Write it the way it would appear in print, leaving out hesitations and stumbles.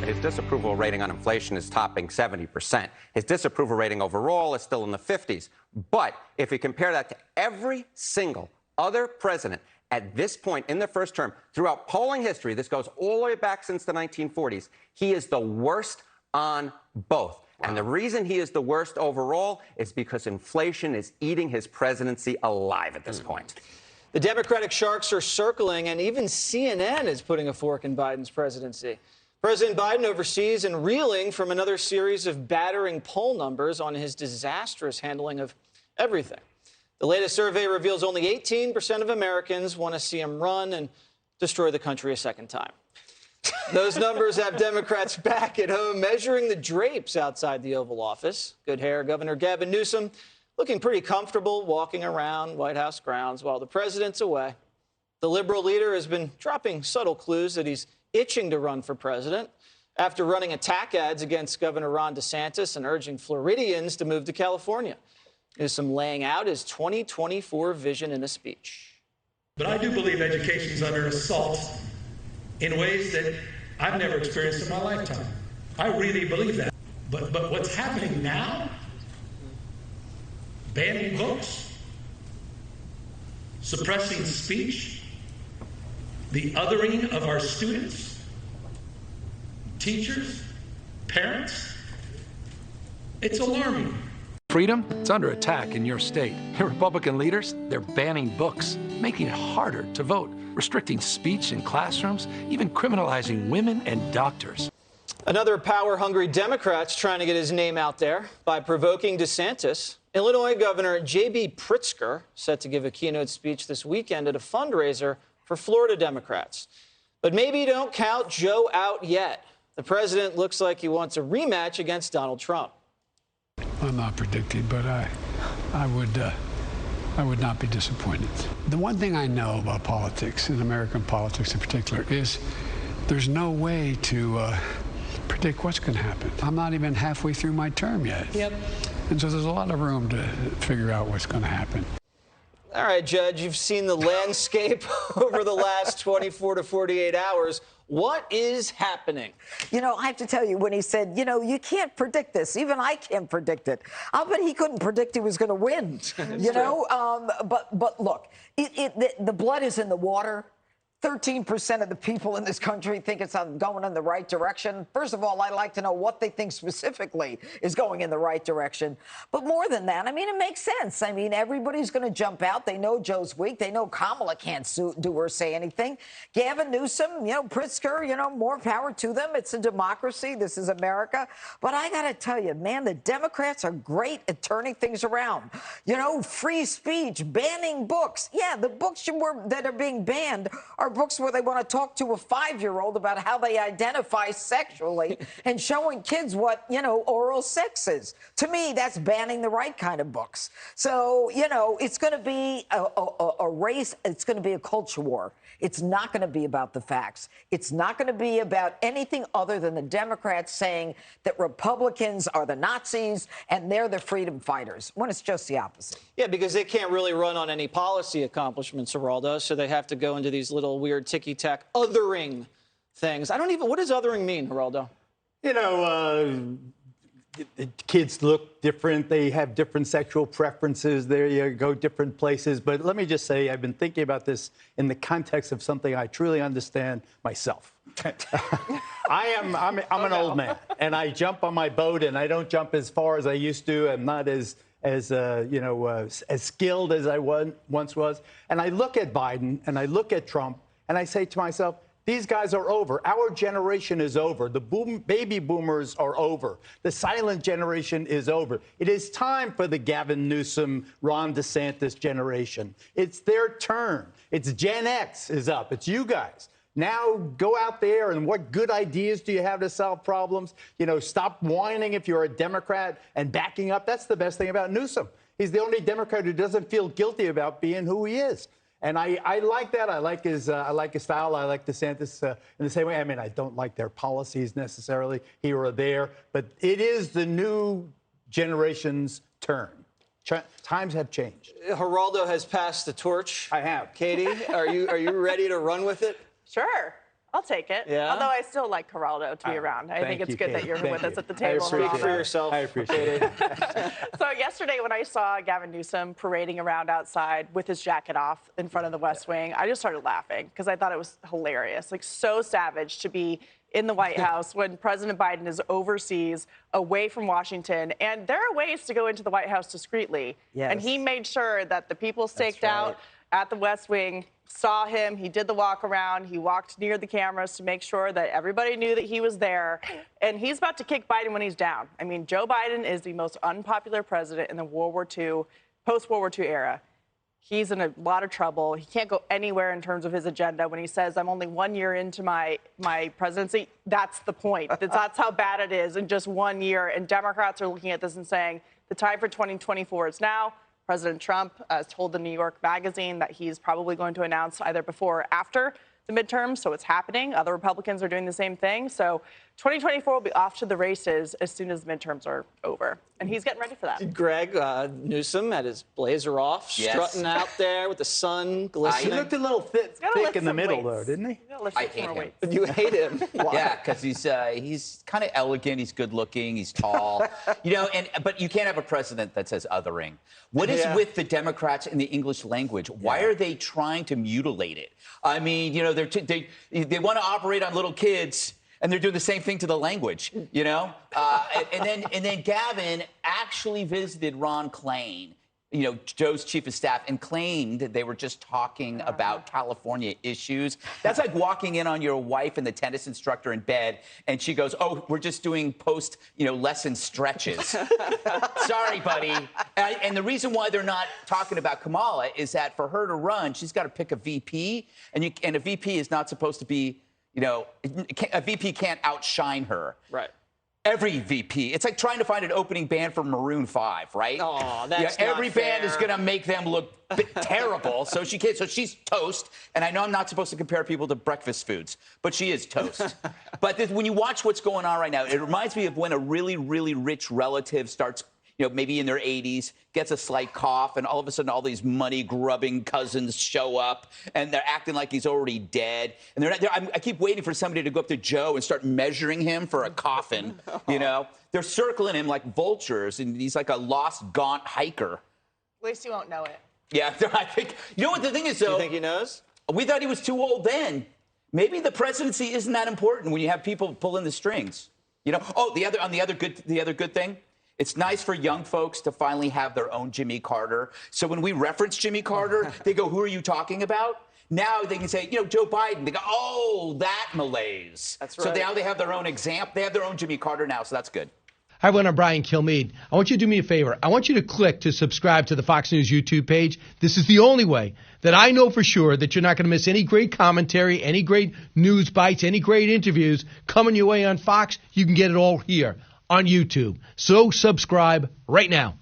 His disapproval rating on inflation is topping 70%. His disapproval rating overall is still in the 50s. But if you compare that to every single other president at this point in the first term, throughout polling history, this goes all the way back since the 1940s, he is the worst on both. Wow. And the reason he is the worst overall is because inflation is eating his presidency alive at this point. The Democratic sharks are circling, and even CNN is putting a fork in Biden's presidency. President Biden oversees and reeling from another series of battering poll numbers on his disastrous handling of everything. The latest survey reveals only 18% of Americans want to see him run and destroy the country a second time. Those numbers have Democrats back at home measuring the drapes outside the Oval Office. Good hair, Governor Gavin Newsom looking pretty comfortable walking around White House grounds while the president's away. The liberal leader has been dropping subtle clues that he's itching to run for president after running attack ads against Governor Ron DeSantis and urging Floridians to move to California. Newsom laying out his 2024 vision in a speech. But I do believe education is under assault in ways that I've never experienced in my lifetime. I really believe that. But what's happening now? Banning books, suppressing speech, the othering of our students, teachers, parents. It's alarming. Freedom, it's under attack in your state. Your Republican leaders, they're banning books, making it harder to vote, restricting speech in classrooms, even criminalizing women and doctors. Another power-hungry Democrat's trying to get his name out there by provoking DeSantis. Illinois Governor J.B. Pritzker set to give a keynote speech this weekend at a fundraiser for Florida Democrats. But maybe don't count Joe out yet. The president looks like he wants a rematch against Donald Trump. I'm not predicting, but I would not be disappointed. The one thing I know about politics, and American politics in particular, is there's no way to predict what's going to happen. I'm not even halfway through my term yet. Yep. And so there's a lot of room to figure out what's going to happen. All right, Judge, you've seen the landscape over the last 24 to 48 hours. What is happening? You know, I have to tell you, when he said, you know, you can't predict this. Even I can't predict it. I'll bet he couldn't predict he was going to win. You know, but look, the blood is in the water. 13% of the people in this country think it's going in the right direction. First of all, I'd like to know what they think specifically is going in the right direction. But more than that, I mean, it makes sense. I mean, everybody's going to jump out. They know Joe's weak. They know Kamala can't do or say anything. Gavin Newsom, you know, Pritzker, you know, more power to them. It's a democracy. This is America. But I got to tell you, man, the Democrats are great at turning things around. You know, free speech, banning books. Yeah, the books that are being banned are books where they want to talk to a 5-year-old about how they identify sexually and showing kids what, you know, oral sex is. To me, that's banning the right kind of books. So, you know, it's going to be a race. It's going to be a culture war. It's not going to be about the facts. It's not going to be about anything other than the Democrats saying that Republicans are the Nazis and they're the freedom fighters, when it's just the opposite. Yeah, because they can't really run on any policy accomplishments, Geraldo, so they have to go into these little weird ticky-tack othering things. What does othering mean, Geraldo? You know, kids look different. They have different sexual preferences. There you go, different places. But let me just say, I've been thinking about this in the context of something I truly understand myself. I'm an old man, and I jump on my boat, and I don't jump as far as I used to. I'm not as skilled as I once was. And I look at Biden, and I look at Trump, and I say to myself, these guys are over. Our generation is over. The baby boomers are over. The silent generation is over. It is time for the Gavin Newsom, Ron DeSantis generation. It's their turn. It's Gen X is up. It's you guys. Now go out there, and what good ideas do you have to solve problems? You know, stop whining if you're a Democrat and backing up. That's the best thing about Newsom. He's the only Democrat who doesn't feel guilty about being who he is. And I like that. I like his style. I like DeSantis in the same way. I mean, I don't like their policies necessarily here or there, but it is the new generation's turn. Times have changed. Geraldo has passed the torch. I have. Katie, are you ready to run with it? Sure. I'll take it. Yeah? Although I still like Geraldo to be around. I think it's good that you're with us at the table. Speak for yourself. I appreciate it. So yesterday when I saw Gavin Newsom parading around outside with his jacket off in front of the West Wing, I just started laughing because I thought it was hilarious. Like, so savage to be in the White House when President Biden is overseas, away from Washington. And there are ways to go into the White House discreetly. Yes. And he made sure that the people staked out at the West Wing saw him. He did the walk around. He walked near the cameras to make sure that everybody knew that he was there. And he's about to kick Biden when he's down. I mean, Joe Biden is the most unpopular president in the post-World War II era. He's in a lot of trouble. He can't go anywhere in terms of his agenda. When he says, I'm only 1 year into my presidency, that's the point. That's how bad it is in just 1 year. And Democrats are looking at this and saying, the time for 2024 is now. President Trump has told the New York Magazine that he's probably going to announce either before or after the midterms, so it's happening. Other Republicans are doing the same thing. So 2024 will be off to the races as soon as the midterms are over. And he's getting ready for that. Greg, Newsom had his blazer off, strutting out there with the sun glistening. He looked a little thick in the middle, though, didn't he? I hate him. You hate him. Why? Yeah, because he's kind of elegant. He's good looking. He's tall. But you can't have a president that says othering. What is with the Democrats in the English language? Why are they trying to mutilate it? I mean, they want to operate on little kids. And they're doing the same thing to the language, and then Gavin actually visited Ron Klain, Joe's chief of staff, and claimed that they were just talking about California issues. That's like walking in on your wife and the tennis instructor in bed, and she goes, "Oh, we're just doing lesson stretches." Sorry, buddy. And the reason why they're not talking about Kamala is that for her to run, she's got to pick a VP, and a VP is not supposed to be. A VP can't outshine her. Right. Every VP. It's like trying to find an opening band for Maroon 5, right? Oh, that's not every band fair. is going to make them look terrible. So she can't. So she's toast. And I know I'm not supposed to compare people to breakfast foods, but she is toast. But when you watch what's going on right now, it reminds me of when a really, really rich relative starts, maybe in their 80s, gets a slight cough, and all of a sudden all these money-grubbing cousins show up, and they're acting like he's already dead. And I keep waiting for somebody to go up to Joe and start measuring him for a coffin, They're circling him like vultures, and he's like a lost, gaunt hiker. At least you won't know it. Yeah, I think. You know what the thing is, though? Do you think he knows? We thought he was too old then. Maybe the presidency isn't that important when you have people pulling the strings. Oh, the other good thing. It's nice for young folks to finally have their own Jimmy Carter. So when we reference Jimmy Carter, they go, who are you talking about? Now they can say, Joe Biden. They go, oh, that malaise. That's right. So now they have their own example. They have their own Jimmy Carter now, so that's good. Hi, everyone. I'm Brian Kilmeade. I want you to do me a favor. I want you to click to subscribe to the Fox News YouTube page. This is the only way that I know for sure that you're not going to miss any great commentary, any great news bites, any great interviews coming your way on Fox. You can get it all here on YouTube. So subscribe right now.